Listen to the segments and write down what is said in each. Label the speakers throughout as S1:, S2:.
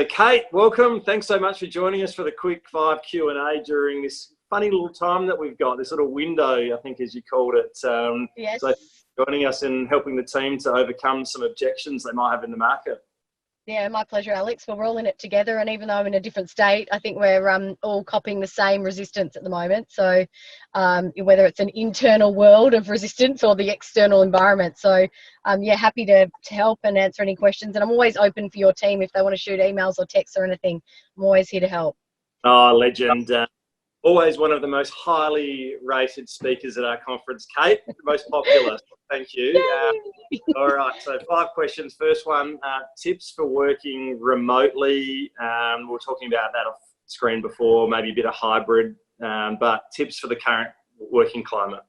S1: So Kate, welcome. Thanks so much for joining us for the quick 5 Q&A during this funny little time that we've got, this little window, I think as you called it.
S2: Yes.
S1: So joining us and helping the team to overcome some objections they might have in the market.
S2: Yeah, my pleasure, Alex. Well, we're all in it together, and even though I'm in a different state, I think we're all copying the same resistance at the moment. So whether it's an internal world of resistance or the external environment. So yeah, happy to help and answer any questions. And I'm always open for your team if they want to shoot emails or texts or anything. I'm always here to help.
S1: Oh, legend. Always one of the most highly rated speakers at our conference, Kate. The most popular. Thank you. All right, so 5 questions. First one, tips for working remotely. We were talking about that off screen before, maybe a bit of hybrid, but tips for the current working climate.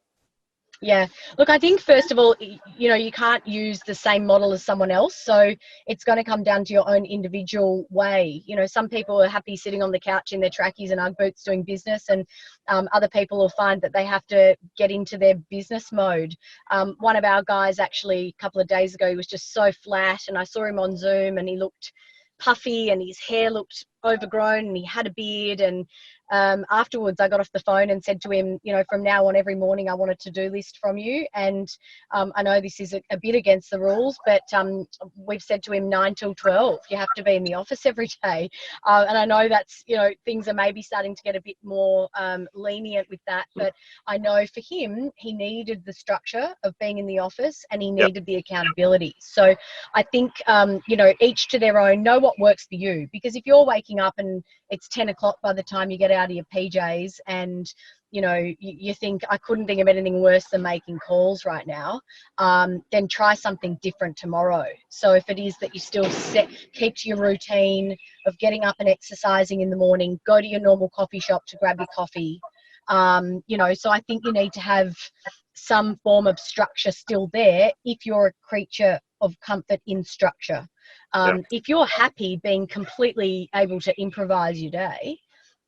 S2: Yeah, look, I think first of all, you can't use the same model as someone else. So it's going to come down to your own individual way. Some people are happy sitting on the couch in their trackies and Ugg boots doing business, and other people will find that they have to get into their business mode. One of our guys actually a couple of days ago, he was just so flat, and I saw him on Zoom and he looked puffy and his hair looked overgrown and he had a beard, and afterwards I got off the phone and said to him, from now on every morning I want a to-do list from you, and I know this is a bit against the rules, but we've said to him 9 till 12 you have to be in the office every day, and I know that's things are maybe starting to get a bit more lenient with that, but I know for him he needed the structure of being in the office and he needed the accountability. So I think each to their own. Know what works for you, because if you're waking up and it's 10 o'clock by the time you get out of your PJs and you think I couldn't think of anything worse than making calls right now, then try something different tomorrow. So if it is that you still keep to your routine of getting up and exercising in the morning, go to your normal coffee shop to grab your coffee. So I think you need to have some form of structure still there if you're a creature of comfort in structure. If you're happy being completely able to improvise your day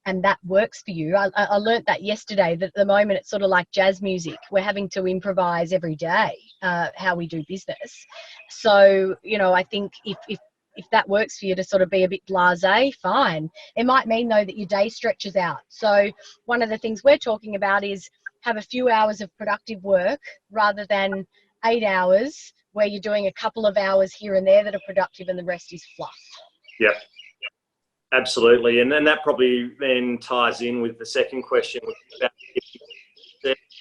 S2: and that works for you, I learned that yesterday, that at the moment it's sort of like jazz music. We're having to improvise every day how we do business. So, I think if that works for you to sort of be a bit blasé, fine. It might mean though that your day stretches out. So one of the things we're talking about is have a few hours of productive work rather than 8 hours where you're doing a couple of hours here and there that are productive and the rest is fluff.
S1: Yeah, absolutely. And then that probably then ties in with the second question,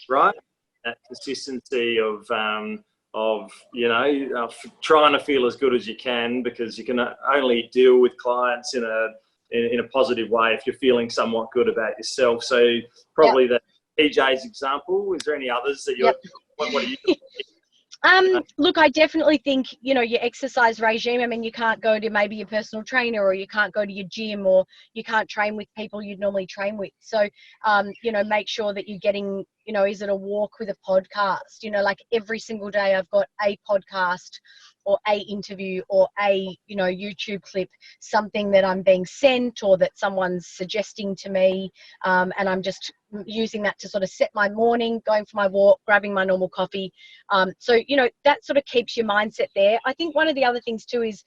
S1: right? That consistency of trying to feel as good as you can, because you can only deal with clients in a positive way if you're feeling somewhat good about yourself. So probably the PJ's example. Is there any others that you're, what are you doing?
S2: Look, I definitely think, your exercise regime, I mean, you can't go to maybe your personal trainer, or you can't go to your gym, or you can't train with people you'd normally train with. So, make sure that you're getting, is it a walk with a podcast? Like every single day I've got a podcast or a interview or a, YouTube clip, something that I'm being sent or that someone's suggesting to me. And I'm just using that to sort of set my morning, going for my walk, grabbing my normal coffee. So, that sort of keeps your mindset there. I think one of the other things too is,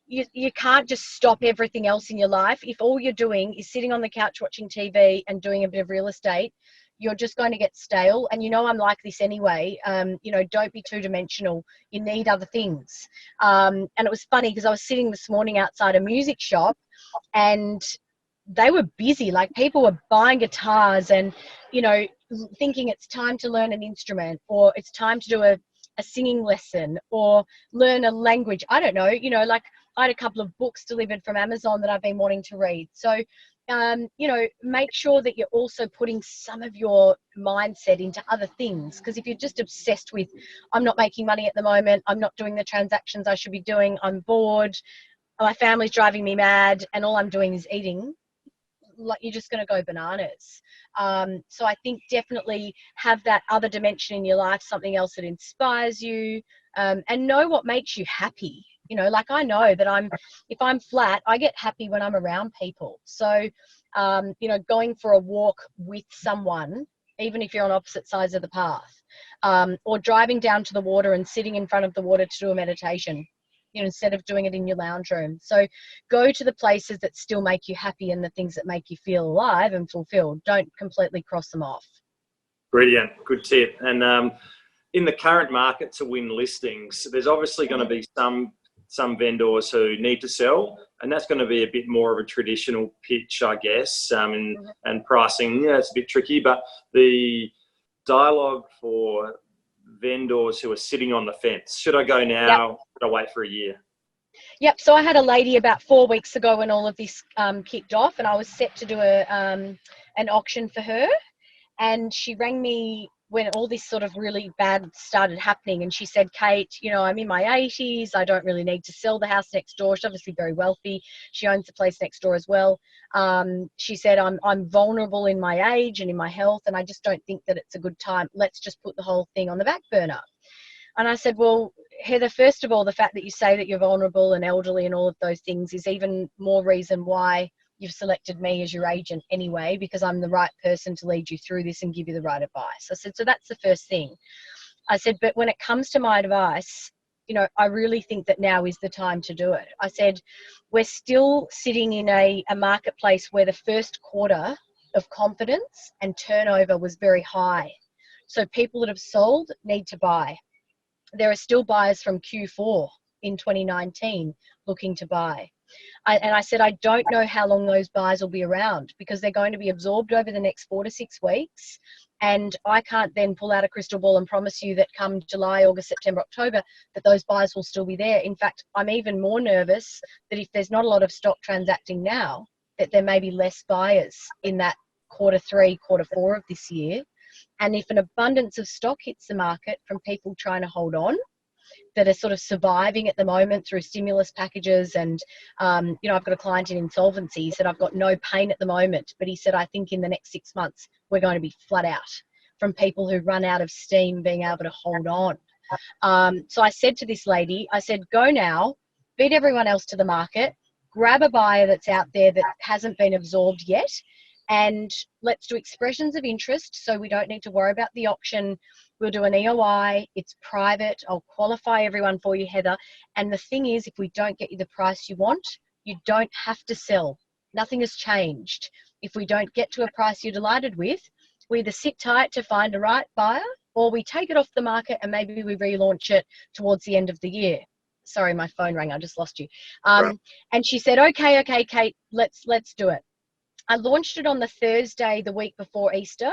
S2: you can't just stop everything else in your life. If all you're doing is sitting on the couch watching TV and doing a bit of real estate, you're just going to get stale. And I'm like this anyway. Don't be two-dimensional. You need other things. And it was funny because I was sitting this morning outside a music shop and they were busy. Like people were buying guitars and, thinking it's time to learn an instrument, or it's time to do a singing lesson or learn a language. I don't know, like I had a couple of books delivered from Amazon that I've been wanting to read. So, make sure that you're also putting some of your mindset into other things. Because if you're just obsessed with, I'm not making money at the moment, I'm not doing the transactions I should be doing, I'm bored, my family's driving me mad, and all I'm doing is eating, like you're just going to go bananas. So I think definitely have that other dimension in your life, something else that inspires you, and know what makes you happy. Like I know that if I'm flat, I get happy when I'm around people. So, going for a walk with someone, even if you're on opposite sides of the path, or driving down to the water and sitting in front of the water to do a meditation. instead of doing it in your lounge room. So go to the places that still make you happy and the things that make you feel alive and fulfilled. Don't completely cross them off.
S1: Brilliant. Good tip. And in the current market to win listings, there's obviously going to be some vendors who need to sell, and that's going to be a bit more of a traditional pitch, I guess, and pricing, it's a bit tricky, but the dialogue for vendors who are sitting on the fence, should I go now, should I wait for a year?
S2: Yep. So I had a lady about 4 weeks ago when all of this kicked off, and I was set to do an auction for her, and she rang me when all this sort of really bad started happening, and she said, Kate, I'm in my 80s. I don't really need to sell the house next door. She's obviously very wealthy. She owns the place next door as well. She said, I'm vulnerable in my age and in my health, and I just don't think that it's a good time. Let's just put the whole thing on the back burner. And I said, well, Heather, first of all, the fact that you say that you're vulnerable and elderly and all of those things is even more reason why you've selected me as your agent anyway, because I'm the right person to lead you through this and give you the right advice. I said, so that's the first thing. I said, but when it comes to my advice, I really think that now is the time to do it. I said, we're still sitting in a marketplace where the first quarter of confidence and turnover was very high. So people that have sold need to buy. There are still buyers from Q4 in 2019 looking to buy. And I said, I don't know how long those buyers will be around, because they're going to be absorbed over the next 4 to 6 weeks. And I can't then pull out a crystal ball and promise you that come July, August, September, October, that those buyers will still be there. In fact, I'm even more nervous that if there's not a lot of stock transacting now, that there may be less buyers in that quarter 3, quarter 4 of this year. And if an abundance of stock hits the market from people trying to hold on, that are sort of surviving at the moment through stimulus packages, and I've got a client in insolvency. He said, I've got no pain at the moment, but he said, I think in the next 6 months we're going to be flat out from people who run out of steam being able to hold on. So I said to this lady, I said, go now, beat everyone else to the market, grab a buyer that's out there that hasn't been absorbed yet, and let's do expressions of interest, so we don't need to worry about the auction. We'll do an EOI. It's private. I'll qualify everyone for you, Heather. And the thing is, if we don't get you the price you want, you don't have to sell. Nothing has changed. If we don't get to a price you're delighted with, we either sit tight to find a right buyer, or we take it off the market and maybe we relaunch it towards the end of the year. Sorry, my phone rang. I just lost you.
S1: Right.
S2: And she said, okay, Kate, let's do it. I launched it on the Thursday, the week before Easter,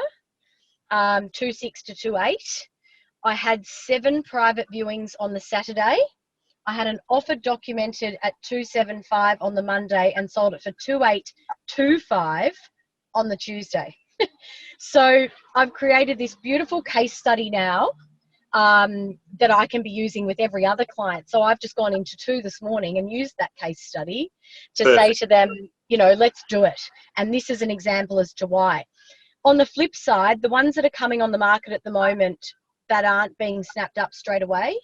S2: 2/6 to 2/8. I had 7 private viewings on the Saturday. I had an offer documented at 275 on the Monday and sold it for 2825 on the Tuesday. So I've created this beautiful case study now that I can be using with every other client. So I've just gone into 2 this morning and used that case study to say to them, let's do it. And this is an example as to why. On the flip side, the ones that are coming on the market at the moment that aren't being snapped up straight away,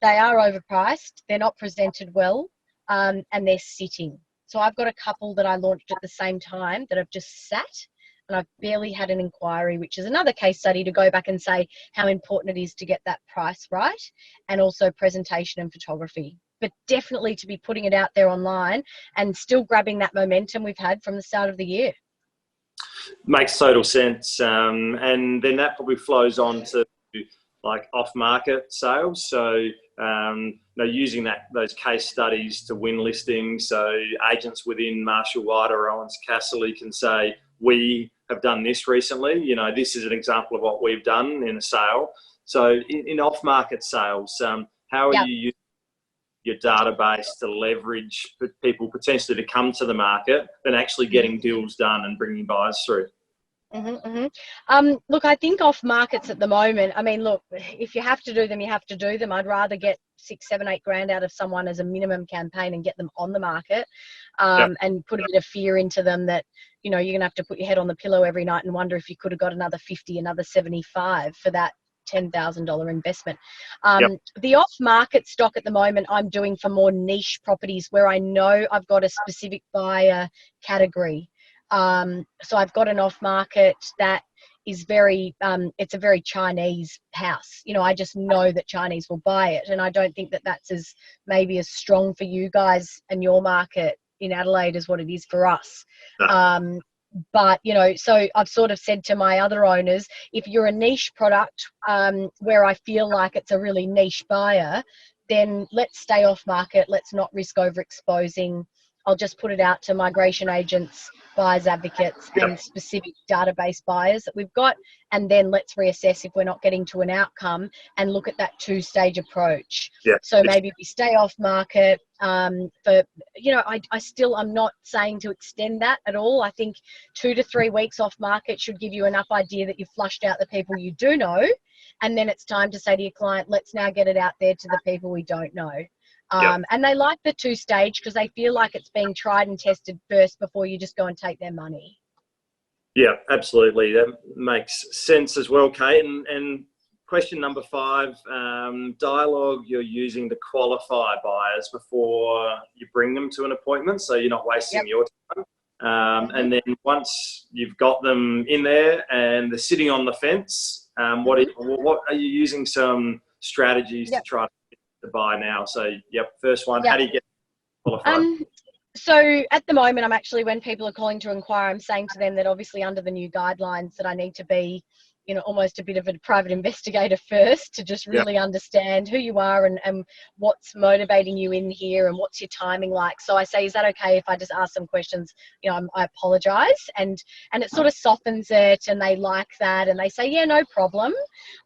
S2: they are overpriced, they're not presented well, and they're sitting. So I've got a couple that I launched at the same time that have just sat, and I've barely had an inquiry, which is another case study to go back and say how important it is to get that price right, and also presentation and photography. But definitely to be putting it out there online and still grabbing that momentum we've had from the start of the year.
S1: Makes total sense. And then that probably flows on to like off-market sales. So using those case studies to win listings. So agents within Marshall White or Owens Casserly can say, we have done this recently. This is an example of what we've done in a sale. So in off-market sales, how are you using your database to leverage people potentially to come to the market than actually getting deals done and bringing buyers through?
S2: Look, I think off markets at the moment, look, if you have to do them, you have to do them. I'd rather get 6, 7, 8 grand out of someone as a minimum campaign and get them on the market, and put a bit of fear into them that, you're going to have to put your head on the pillow every night and wonder if you could have got another 50, another 75 for that $10,000 investment. The off-market stock at the moment I'm doing for more niche properties where I know I've got a specific buyer category. So I've got an off-market that is very, it's a very Chinese house. You know, I just know that Chinese will buy it. And I don't think that that's as maybe as strong for you guys and your market in Adelaide as what it is for us.
S1: No.
S2: But, you know, so I've sort of said to my other owners, if you're a niche product where I feel like it's a really niche buyer, then let's stay off market. Let's not risk overexposing. I'll just put it out to migration agents, buyers advocates, and specific database buyers that we've got. And then let's reassess if we're not getting to an outcome and look at that two-stage approach. So maybe we stay off market for, you know, I'm not saying to extend that at all. I think 2 to 3 weeks off market should give you enough idea that you've flushed out the people you do know. And then it's time to say to your client, let's now get it out there to the people we don't know. And they like the 2-stage because they feel like it's being tried and tested first before you just go and take their money.
S1: Yeah, absolutely. That makes sense as well, Kate. And question number 5, dialogue you're using to qualify buyers before you bring them to an appointment, so you're not wasting your time. And then once you've got them in there and they're sitting on the fence, what are you using some strategies to try to buy now? So, first one, how do you get qualified?
S2: So at the moment, I'm actually, when people are calling to inquire, I'm saying to them that obviously under the new guidelines that I need to be, you know, almost a bit of a private investigator first to just really understand who you are and what's motivating you in here and what's your timing like. So I say, is that okay if I just ask some questions? You know, I apologize. And it sort of softens it, and they like that, and they say, yeah, no problem.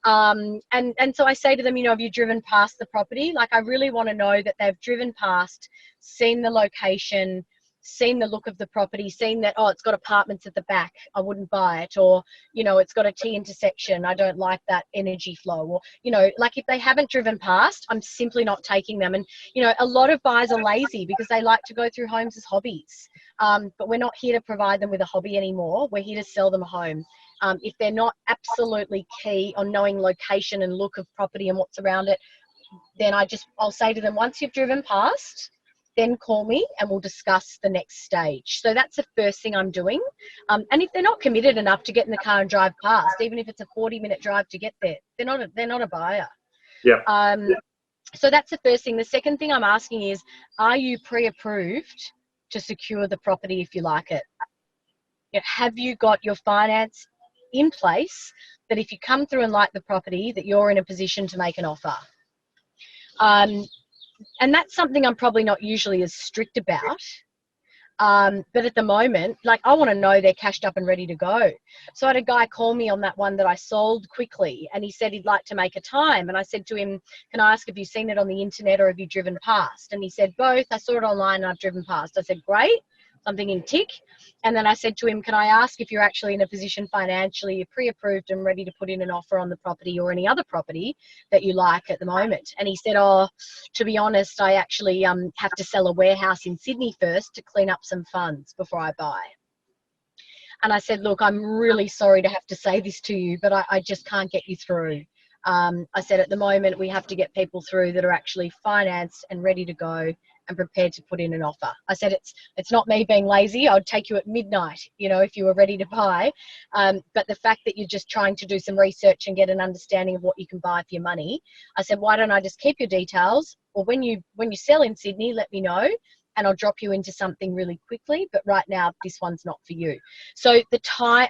S2: And so I say to them, you know, have you driven past the property? Like, I really want to know that they've driven past, seen the location, seen the look of the property, seen that, oh, it's got apartments at the back, I wouldn't buy it, or, you know, it's got a T intersection, I don't like that energy flow, or, you know, like if they haven't driven past, I'm simply not taking them. And, you know, a lot of buyers are lazy because they like to go through homes as hobbies, but we're not here to provide them with a hobby anymore. We're here to sell them a home. If they're not absolutely key on knowing location and look of property and what's around it, then I'll say to them, once you've driven past, then call me and we'll discuss the next stage. So that's the first thing I'm doing. And if they're not committed enough to get in the car and drive past, even if it's a 40-minute drive to get there, they're not a buyer. So that's the first thing. The second thing I'm asking is, are you pre-approved to secure the property if you like it? You know, have you got your finance in place that if you come through and like the property, that you're in a position to make an offer? And that's something I'm probably not usually as strict about. But at the moment, like, I want to know they're cashed up and ready to go. So I had a guy call me on that one that I sold quickly, and he said he'd like to make a time. And I said to him, can I ask if you've seen it on the internet or have you driven past? And he said, both. I saw it online and I've driven past. I said, great. Something in tick. And then I said to him, can I ask if you're actually in a position financially, you're pre-approved and ready to put in an offer on the property or any other property that you like at the moment? And he said, oh, to be honest, I actually have to sell a warehouse in Sydney first to clean up some funds before I buy. And I said, look, I'm really sorry to have to say this to you, but I just can't get you through. I said, at the moment, we have to get people through that are actually financed and ready to go and prepared to put in an offer. I said, it's not me being lazy. I would take you at midnight, you know, if you were ready to buy. But the fact that you're just trying to do some research and get an understanding of what you can buy for your money, I said, why don't I just keep your details? Or when you sell in Sydney, let me know, and I'll drop you into something really quickly. But right now, this one's not for you. So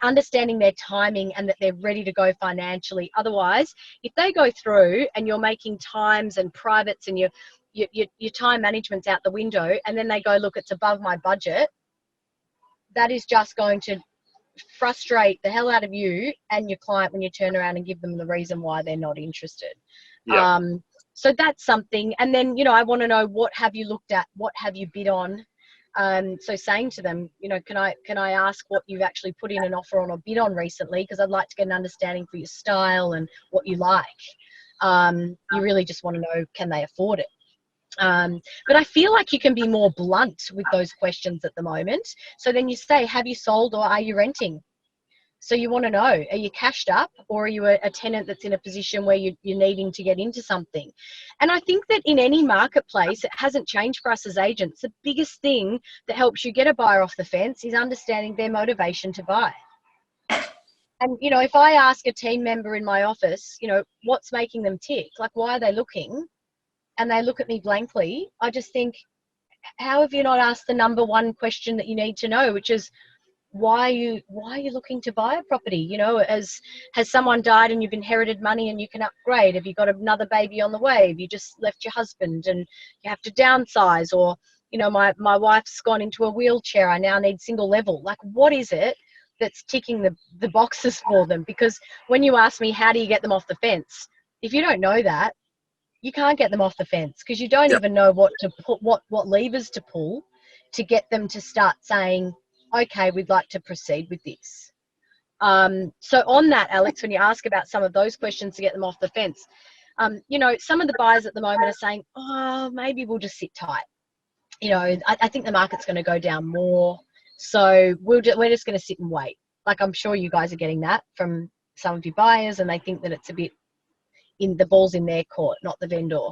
S2: understanding their timing and that they're ready to go financially. Otherwise, if they go through and you're making times and privates and your time management's out the window, and then they go, look, it's above my budget, that is just going to frustrate the hell out of you and your client when you turn around and give them the reason why they're not interested. So that's something. And then, you know, I want to know, what have you looked at? What have you bid on? So saying to them, you know, can I ask what you've actually put in an offer on or bid on recently? Because I'd like to get an understanding for your style and what you like. You really just want to know, can they afford it? But I feel like you can be more blunt with those questions at the moment. So then you say, have you sold or are you renting? So you want to know, are you cashed up or are you a tenant that's in a position where you're needing to get into something? And I think that in any marketplace, it hasn't changed for us as agents. The biggest thing that helps you get a buyer off the fence is understanding their motivation to buy. And, you know, if I ask a team member in my office, you know, what's making them tick? Like, why are they looking? And they look at me blankly. I just think, how have you not asked the number one question that you need to know, which is, why are you looking to buy a property? You know, has someone died and you've inherited money and you can upgrade? Have you got another baby on the way? Have you just left your husband and you have to downsize? Or, you know, my wife's gone into a wheelchair, I now need single level. Like, what is it that's ticking the boxes for them? Because when you ask me, how do you get them off the fence? If you don't know that, you can't get them off the fence, because you don't even know what to put, what levers to pull to get them to start saying, okay, we'd like to proceed with this. So on that, Alex, when you ask about some of those questions to get them off the fence, you know, some of the buyers at the moment are saying, oh, maybe we'll just sit tight. You know, I think the market's going to go down more, so we're just going to sit and wait. Like, I'm sure you guys are getting that from some of your buyers, and they think that it's a bit in the ball's in their court, not the vendor.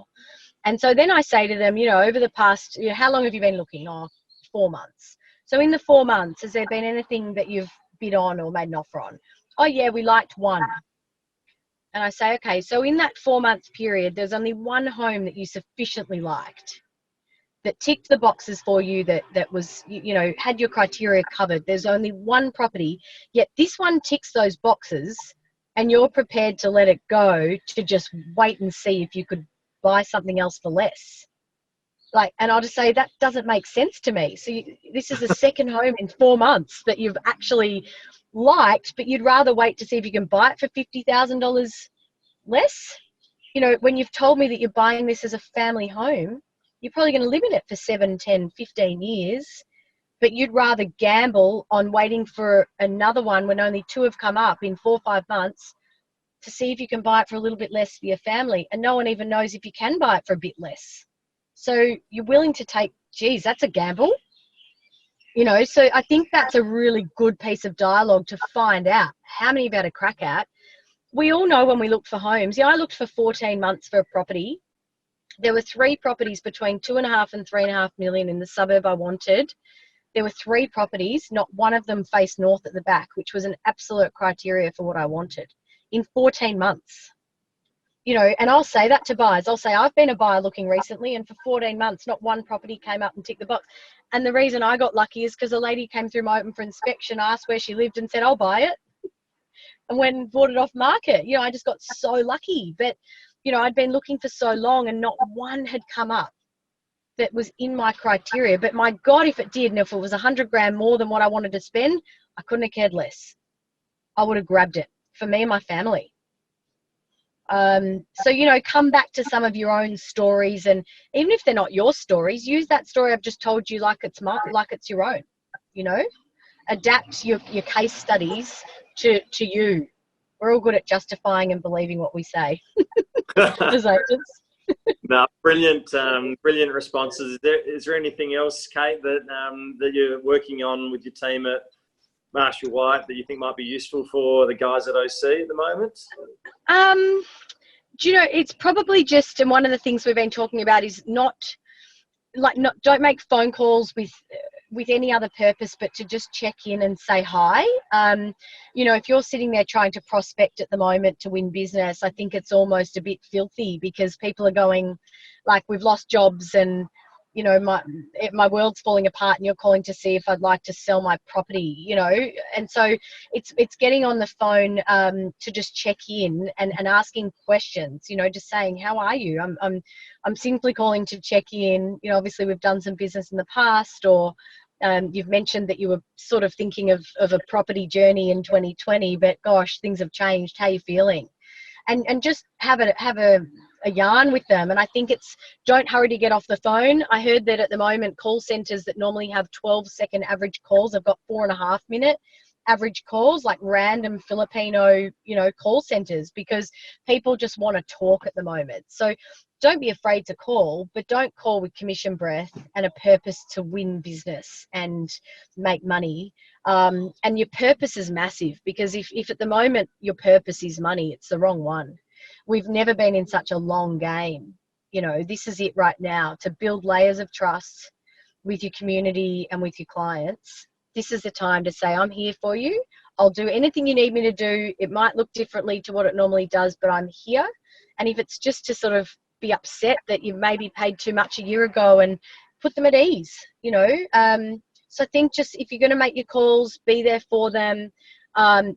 S2: And so then I say to them, you know, over the past, you know, how long have you been looking? Oh, 4 months. So in the 4 months, has there been anything that you've bid on or made an offer on? Oh yeah, we liked one. And I say, okay, so in that 4 month period, there's only one home that you sufficiently liked, that ticked the boxes for you, that was, you know, had your criteria covered. There's only one property, yet this one ticks those boxes, and you're prepared to let it go to just wait and see if you could buy something else for less. Like, and I'll just say, that doesn't make sense to me. So this is the second home in 4 months that you've actually liked, but you'd rather wait to see if you can buy it for $50,000 less. You know, when you've told me that you're buying this as a family home, you're probably going to live in it for 7, 10, 15 years, but you'd rather gamble on waiting for another one when only 2 have come up in 4 or 5 months to see if you can buy it for a little bit less for your family. And no one even knows if you can buy it for a bit less. So you're willing to take, geez, that's a gamble. You know, so I think that's a really good piece of dialogue to find out how many you've had a crack at. We all know when we look for homes. Yeah, I looked for 14 months for a property. There were 3 properties between 2.5 and 3.5 million in the suburb I wanted. There were 3 properties, not one of them faced north at the back, which was an absolute criteria for what I wanted, in 14 months. You know, and I'll say that to buyers. I'll say, I've been a buyer looking recently, and for 14 months, not one property came up and ticked the box. And the reason I got lucky is because a lady came through my open for inspection, asked where she lived, and said, I'll buy it. And when bought it off market, you know, I just got so lucky. But, you know, I'd been looking for so long and not one had come up that was in my criteria. But my God, if it did, and if it was 100 grand more than what I wanted to spend, I couldn't have cared less. I would have grabbed it for me and my family. So, you know, come back to some of your own stories, and even if they're not your stories, use that story I've just told you like it's your own. You know, adapt your case studies to you. We're all good at justifying and believing what we say as agents.
S1: No, brilliant responses. Is there anything else, Kate, that you're working on with your team at Marshall White that you think might be useful for the guys at OC at the moment?
S2: Do you know, it's probably just, and one of the things we've been talking about is don't make phone calls with any other purpose but to just check in and say hi. You know, if you're sitting there trying to prospect at the moment to win business, I think it's almost a bit filthy, because people are going like, we've lost jobs and, you know, my world's falling apart, and you're calling to see if I'd like to sell my property, you know. And so it's getting on the phone to just check in and asking questions, you know, just saying, how are you? I'm simply calling to check in. You know, obviously we've done some business in the past, or you've mentioned that you were sort of thinking of a property journey in 2020, but gosh, things have changed. How are you feeling? And just have a yarn with them. And I think it's, don't hurry to get off the phone. I heard that at the moment, call centers that normally have 12-second average calls have got 4.5-minute average calls, like random Filipino, you know, call centers, because people just want to talk at the moment. So don't be afraid to call, but don't call with commission breath and a purpose to win business and make money. And your purpose is massive, because if at the moment your purpose is money, it's the wrong one. We've never been in such a long game. You know, this is it right now, to build layers of trust with your community and with your clients. This is the time to say, I'm here for you. I'll do anything you need me to do. It might look differently to what it normally does, but I'm here. And if it's just to sort of be upset that you maybe paid too much a year ago, and put them at ease, you know. So I think just if you're going to make your calls, be there for them,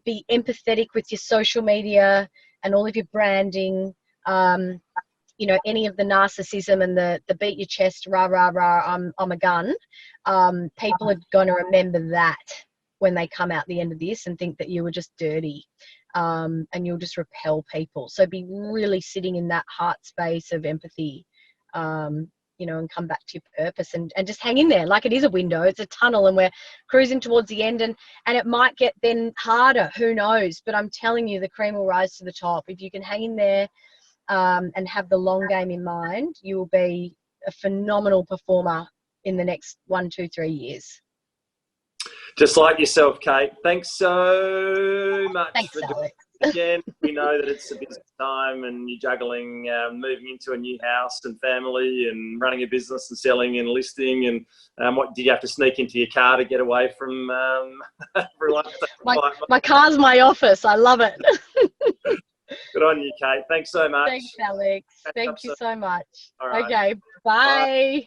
S2: be empathetic with your social media and all of your branding. You know, any of the narcissism and the beat your chest, rah, rah, rah, I'm a gun. People are going to remember that when they come out the end of this and think that you were just dirty, and you'll just repel people. So be really sitting in that heart space of empathy, you know, and come back to your purpose, and just hang in there. Like, it is a window, it's a tunnel, and we're cruising towards the end, and it might get then harder, who knows, but I'm telling you, the cream will rise to the top. If you can hang in there, and have the long game in mind, you will be a phenomenal performer in the next 1, 2, 3 years.
S1: Just like yourself, Kate. Thanks so much.
S2: Thanks, Alex.
S1: Again, we know that it's a busy time and you're juggling moving into a new house and family and running a business and selling and listing, and what did you have to sneak into your car to get away from everyone?
S2: My car's my office. I love it.
S1: Good on you, Kate. Thanks so much.
S2: Thanks, Alex. Thank you so much.
S1: All right.
S2: Okay, bye.